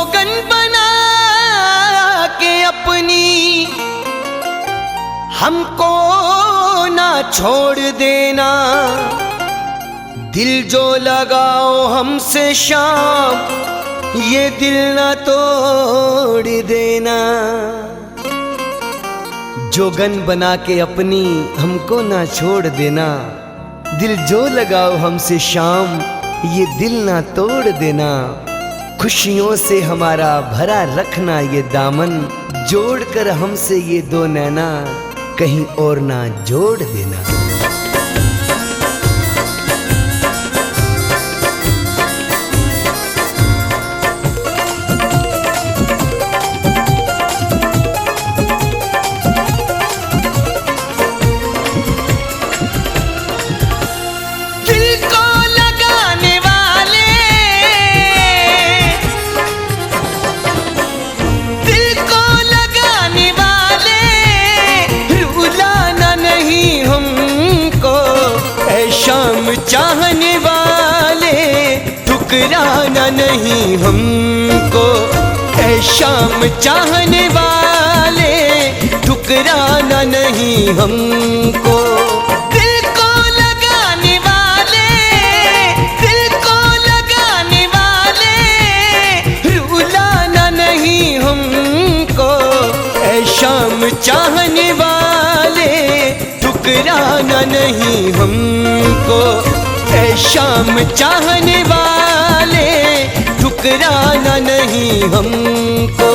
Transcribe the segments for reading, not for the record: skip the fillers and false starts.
जोगन बना के अपनी हमको ना छोड़ देना, दिल जो लगाओ हमसे शाम ये दिल ना तोड़ देना। जोगन बना के अपनी हमको ना छोड़ देना, दिल जो लगाओ हमसे शाम ये दिल ना तोड़ देना। खुशियों से हमारा भरा रखना ये दामन, जोड़ कर हमसे ये दो नैना कहीं और ना जोड़ देना। शाम चाहने वाले ठुकराना नहीं हमको, ऐ शाम चाहने वाले ठुकराना नहीं हमको। दिल को लगाने वाले, दिल को लगाने वाले रुलाना नहीं हमको, ऐ शाम चाहने वाले ठुकराना नहीं हमको, ऐ शाम चाहने वाले ठुकराना नहीं हमको।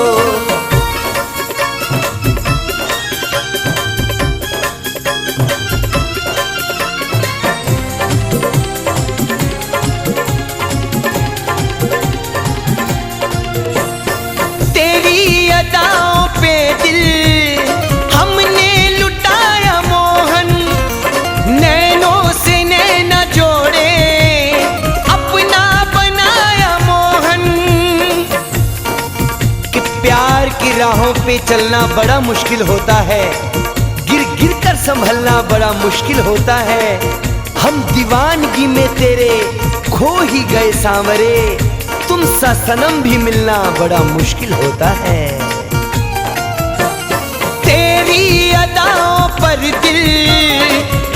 तेरी अदाओं पे दिल हमने लुटाया मोहन, नैनों से नैना जोड़े अपना बनाया मोहन। कि प्यार की राहों पे चलना बड़ा मुश्किल होता है, गिर गिर कर संभलना बड़ा मुश्किल होता है। हम दीवानगी में तेरे खो ही गए सांवरे, तुम सा सनम भी मिलना बड़ा मुश्किल होता है। तेरी अदाओं पर दिल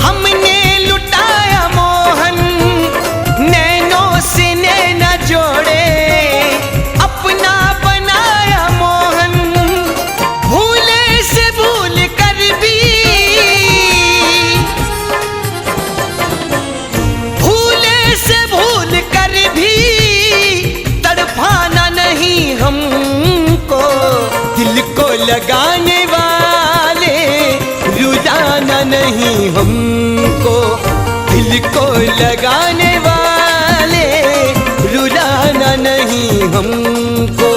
हमने लुटाया मोहन, नैनों से नैना जोड़े अपना बनाया मोहन। भूले से भूल कर भी, भूले से भूल कर भी तड़पाना नहीं हमको। दिल को लगाने वाले रुलाना नहीं हमको, दिल को लगाने वाले रुलाना नहीं हमको।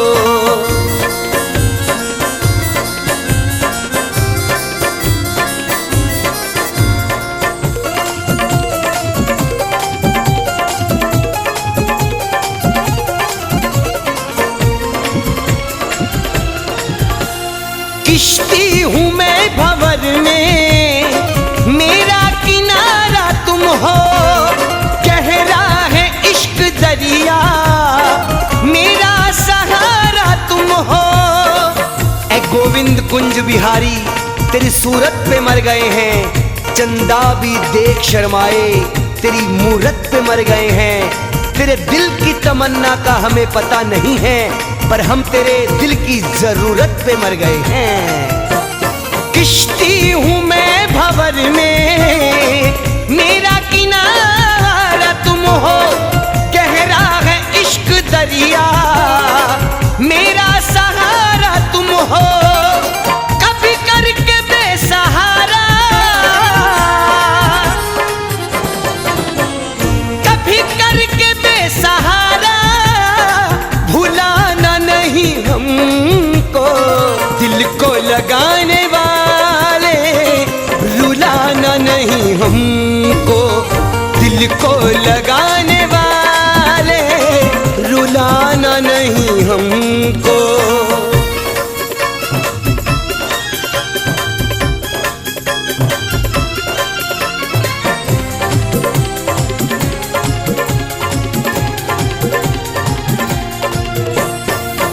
किश्ती हूँ मैं भंवर में, मेरा किनारा तुम हो, गहरा है इश्क दरिया मेरा सहारा तुम हो। ऐ गोविंद कुंज बिहारी तेरी सूरत पे मर गए हैं, चंदा भी देख शर्माए तेरी मूरत पे मर गए हैं। तेरे दिल की तमन्ना का हमें पता नहीं है, पर हम तेरे दिल की जरूरत पे मर गए हैं। किश्ती हूँ मैं भंवर में, मेरा किनारा तुम हो, गहरा है इश्क दरिया मेरा सहारा तुम हो। कभी करके बेसहारा, कभी करके बेसहारा भुलाना नहीं हमको। दिल को लगाने वाले रुलाना नहीं हमको, दिल को लगाने वाले रुलाना नहीं हमको।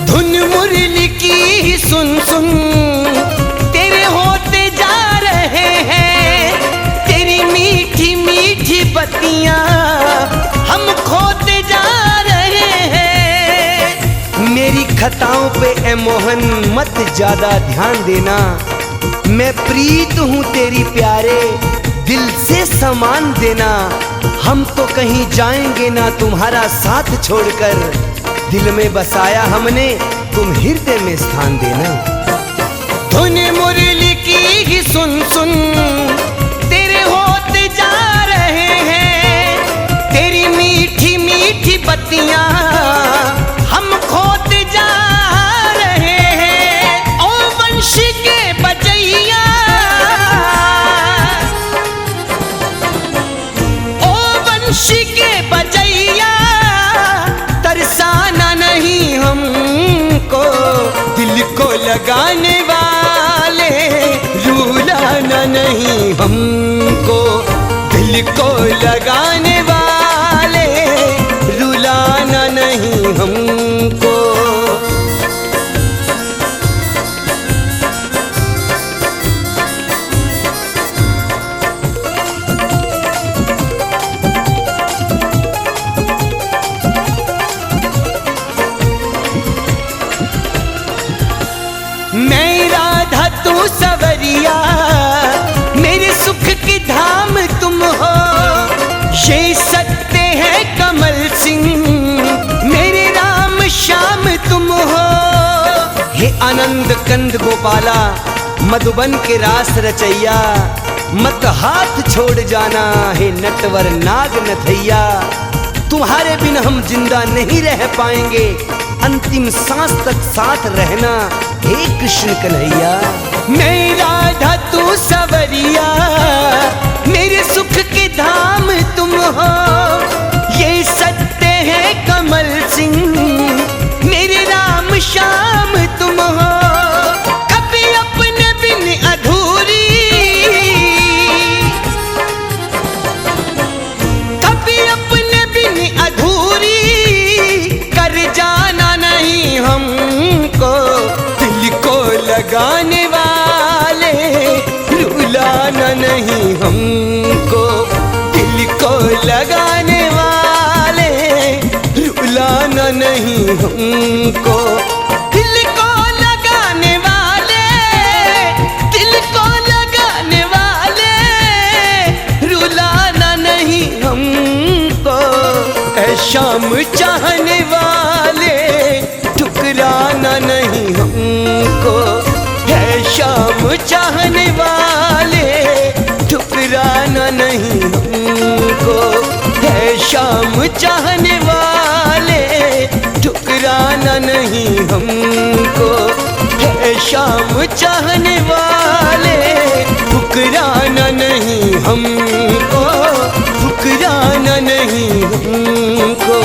धुन सुन तेरे होते जा रहे हैं, तेरी मीठी मीठी बत्तियां हम खोते जा रहे हैं। मेरी खताओं पे ए मोहन मत ज्यादा ध्यान देना, मैं प्रीत हूँ तेरी प्यारे, दिल से सामान देना। हम तो कहीं जाएंगे ना तुम्हारा साथ छोड़कर, दिल में बसाया हमने तुम हृदय में स्थान देना। धुन मुरली की ही सुन सुन तेरे होते जा रहे हैं, तेरी मीठी मीठी बत्तियां हम खोते जा रहे हैं। ओ वंशी के बजैया, ओ वंशी के बजैया, तरसाना नहीं हमको, दिल को लगाने वाले रुलाना नहीं हमको, दिल को लगाने वाले रुलाना नहीं हमको। मैं राधा तू सवरिया, मेरे सुख की धाम तुम हो, ये सत्य है कमल सिंह, मेरे राम श्याम तुम हो। हे आनंद कंद गोपाला, मधुबन के रास रचैया, मत हाथ छोड़ जाना हे नटवर नाग नथैया। तुम्हारे बिन हम जिंदा नहीं रह पाएंगे, अंतिम सांस तक साथ रहना हे कृष्ण कन्हैया। मैं राधा तू सवरिया, मेरे सुख के धाम तुम हो, ये सत्य है कमल सिंह, मेरे राम श्याम तुम हो। कभी अपने बिन अधूरी, कभी अपने बिन अधूरी कर जाना नहीं हमको, दिल को लगाने वाले रुलाना नहीं हमको, दिल को लगाने वाले रुलाना नहीं हमको, दिल को लगाने वाले, दिल को लगाने वाले रुलाना नहीं हमको। ऐ शाम चाहने वाले ठुकराना नहीं हमको, है शाम चाहने वाले ठुकराना नहीं हमको, है शाम चाहने वाले ठुकराना नहीं हमको, है शाम चाहने वाले ठुकराना नहीं हमको, ठुकराना नहीं हमको।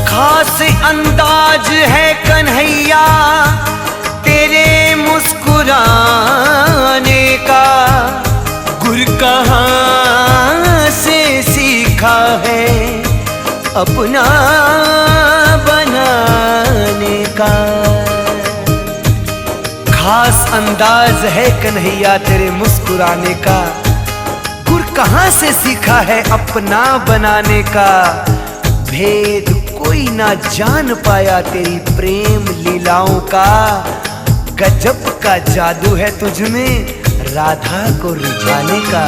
खास अंदाज है कन्हैया तेरे मुस्कुराने का, गुर कहाँ से सीखा है अपना बनाने का। खास अंदाज है कन्हैया तेरे मुस्कुराने का, गुर कहाँ से सीखा है अपना बनाने का। भेद कोई ना जान पाया तेरी प्रेम लीलाओं का, गजब का जादू है तुझमें राधा को रिझाने का।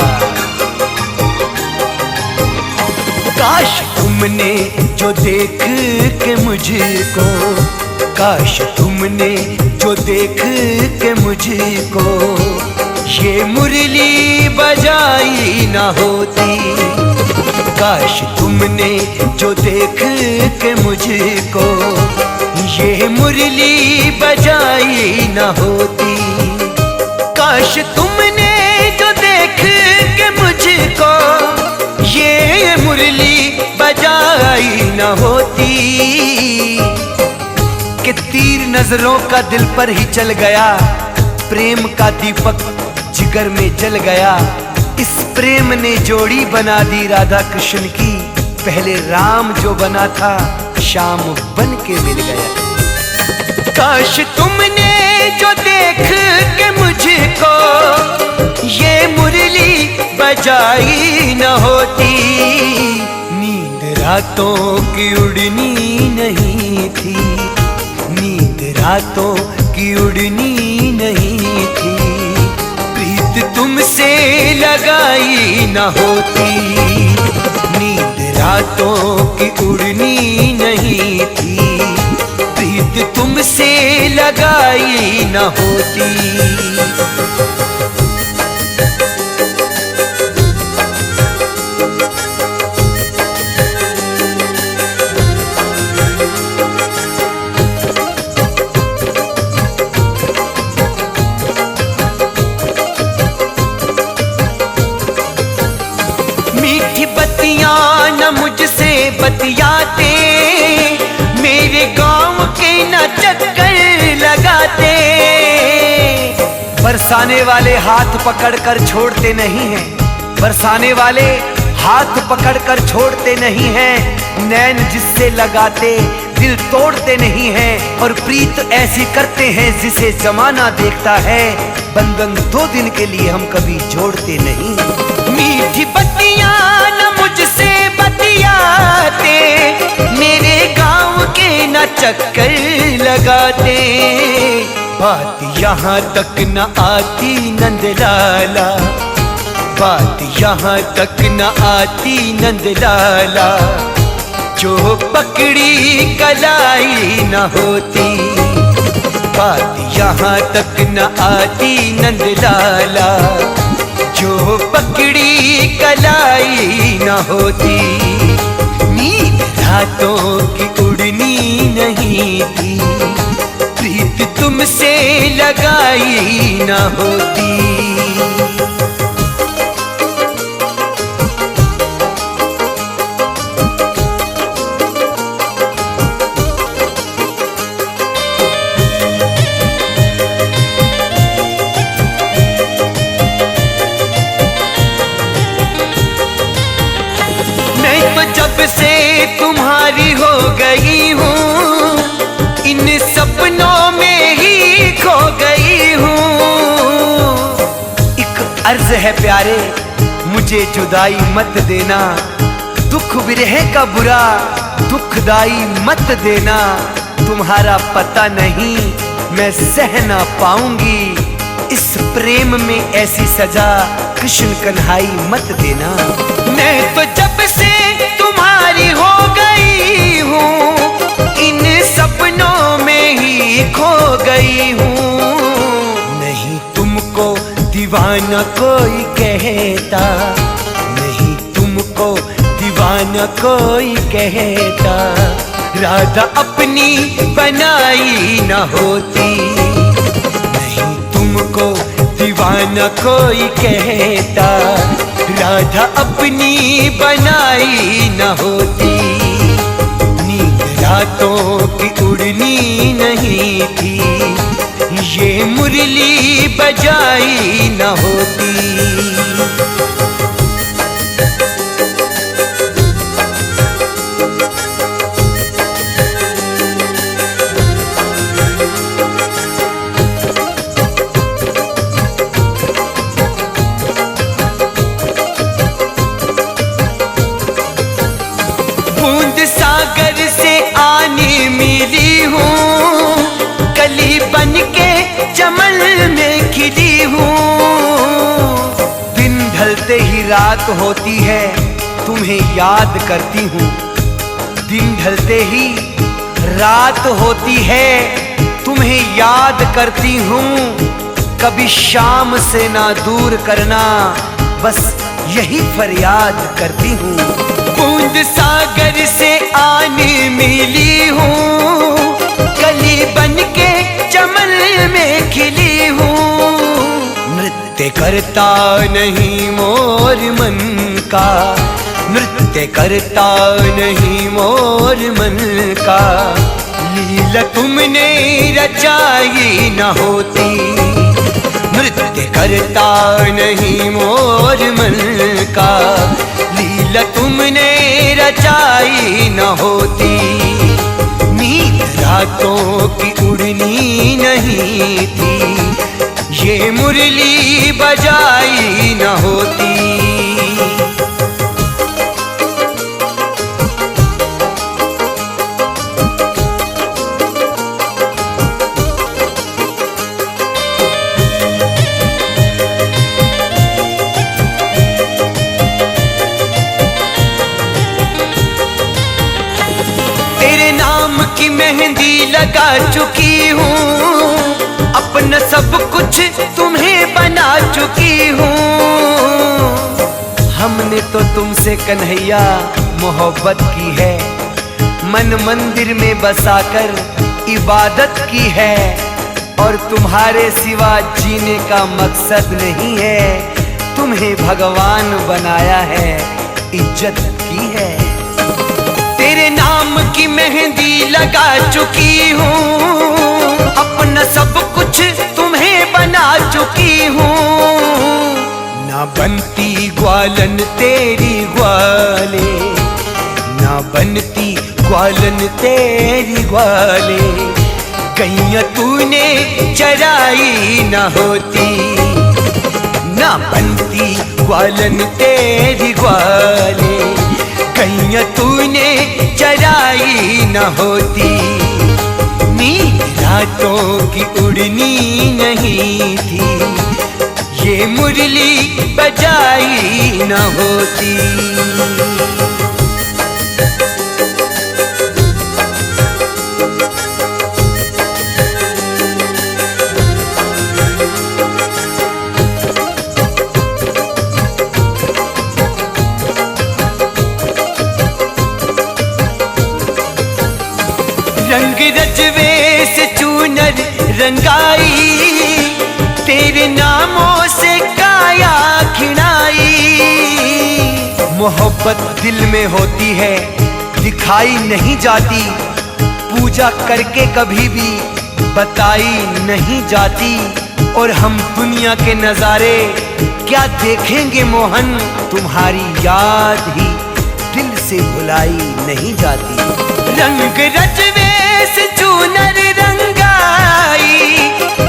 काश तुमने जो देख के मुझको, काश तुमने जो देख के मुझको ये मुरली बजाई ना होती। काश तुमने जो देख के मुझको ये मुरली बजाई ना होती। काश तुमने जो देख मुरली बजाई न होती। कि तीर नजरों का दिल पर ही चल गया, प्रेम का दीपक जिगर में जल गया। इस प्रेम ने जोड़ी बना दी राधा कृष्ण की, पहले राम जो बना था श्याम बन के मिल गया। काश तुमने जो देख के मुझको ये मुरली बजाई न होती। नींद रातों की उड़नी नहीं थी, नींद रातों की उड़नी नहीं थी। प्रीत तुमसे लगाई न होती, नींद रातों की उड़नी नहीं थी। प्रीत तुमसे लगाई न होती। मीठी बत्तियां न मुझसे बतियाते, मेरे गांव के न चक्कर लगाते। बरसाने वाले हाथ पकड़कर छोड़ते नहीं हैं, बरसाने वाले हाथ पकड़कर छोड़ते नहीं हैं। नैन जिससे लगाते दिल तोड़ते नहीं हैं, और प्रीत ऐसी करते हैं जिसे जमाना देखता है। बंधन 2 दिन के लिए हम कभी जोड़ते नहीं। मीठी बत्तियां न मुझसे बतियाते, मेरे गांव के न चक्कर लगाते। बात यहाँ तक न आती नंदलाला, बात यहाँ तक न आती नंदलाला। जो पकड़ी कलाई न होती, बात यहाँ तक न आती नंदलाला। जो पकड़ी कलाई न होती। नींद रातों की उड़नी नहीं थी, प्रीत तुमसे लगाई न होती। जब से तुम्हारी हो गई हूँ, इन सपनों में ही खो गई हूँ। एक अर्ज है प्यारे, मुझे जुदाई मत देना। दुख विरह का बुरा दुखदाई मत देना। तुम्हारा पता नहीं मैं सह ना पाऊंगी, इस प्रेम में ऐसी सजा कृष्ण कन्हाई मत देना। मैं तो जब से तुम्हारी हो गई हूँ, इन सपनों में ही खो गई हूँ। नहीं तुमको दीवाना कोई कहता, नहीं तुमको दीवाना कोई कहता। राधा अपनी बनाई न होती, नहीं तुमको दीवाना कोई कहता। राधा अपनी बनाई न होती। नींद रातों की उड़नी नहीं थी, ये मुरली बजाई न होती। बूंद सागर से आनी मिली हूँ, कली बन के चमन में खिली हूँ। दिन ढलते ही रात होती है, तुम्हें याद करती हूँ। दिन ढलते ही रात होती है, तुम्हें याद करती हूँ। कभी शाम से ना दूर करना, बस यही फरियाद करती हूँ। बूंद सागर से आनी मिली हूँ, कली बन के चमन में खिली हूँ। नृत्य करता नहीं मोर मन का, नृत्य करता नहीं मोर मन का, लीला तुमने रचाई न होती। नृत्य करता नहीं मोर मन का, लीला तुमने रचाई न होती। नींद रातों की उड़नी नहीं थी, ये मुरली बजाई न होती। की मेहंदी लगा चुकी हूँ, अपना सब कुछ तुम्हें बना चुकी हूँ। हमने तो तुमसे कन्हैया मोहब्बत की है, मन मंदिर में बसाकर इबादत की है। और तुम्हारे सिवा जीने का मकसद नहीं है, तुम्हें भगवान बनाया है, इज्जत की है। तेरे नाम की मेहंदी लगा चुकी हूँ, अपना सब कुछ तुम्हें बना चुकी हूँ। ना बनती ग्वालन तेरी ग्वाले, ना बनती ग्वालन तेरी ग्वाले, गैया तूने चराई न होती। ना बनती ग्वालन तेरी ग्वाले, गैया तूने चराई न होती। नींद रातों की उड़नी नहीं थी, ये मुरली बजाई न होती। रंग रजवे से चूनर रंगाई, तेरे नामों से काया खिड़ाई। मोहब्बत दिल में होती है, दिखाई नहीं जाती, पूजा करके कभी भी बताई नहीं जाती। और हम दुनिया के नजारे क्या देखेंगे मोहन, तुम्हारी याद ही दिल से भुलाई नहीं जाती। रंग रजवे से चूनर रंगाई,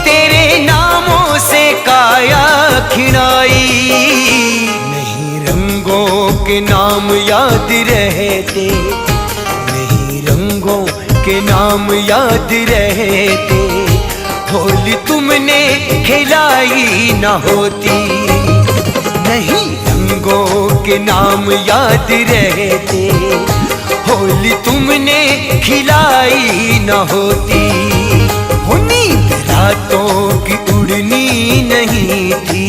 तेरे नामों से काया खिड़ाई। नहीं रंगों के नाम याद रहते, नहीं रंगों के नाम याद रहते, होली तुमने खिलाई न होती। नहीं रंगों के नाम याद रहते, होली तुमने खिलाई न होती। हो नींद रातों की उड़नी नहीं थी,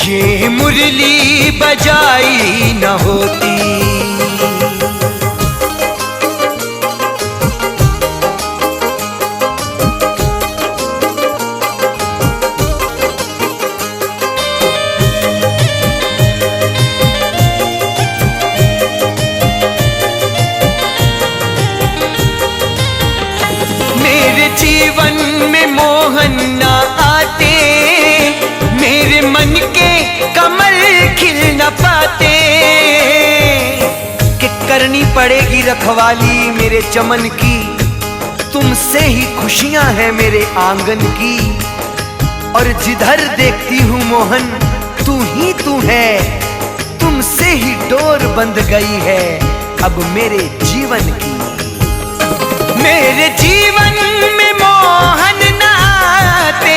ये मुरली बजाई न होती। जीवन में मोहन ना आते, मेरे मन के कमल खिल न पाते। कि करनी पड़ेगी रखवाली मेरे चमन की, तुमसे ही खुशियां हैं मेरे आंगन की। और जिधर देखती हूँ मोहन तू ही तू है, तुमसे ही डोर बंध गई है अब मेरे जीवन की। मेरे जीवन में मोहन न आते,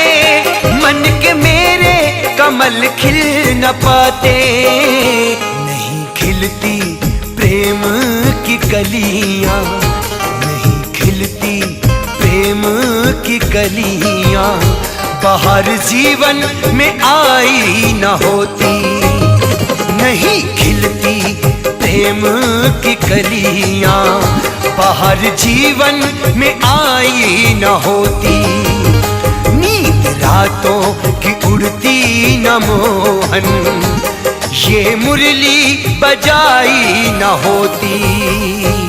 मन के मेरे कमल खिल न पाते। नहीं खिलती प्रेम की कलियां, नहीं खिलती प्रेम की कलियां, बाहर जीवन में आई न होती। नहीं खिलती प्रेम की कलियां, बाहर जीवन में आई न होती। नींद रातों की उड़ती न मोहन, ये मुरली बजाई न होती।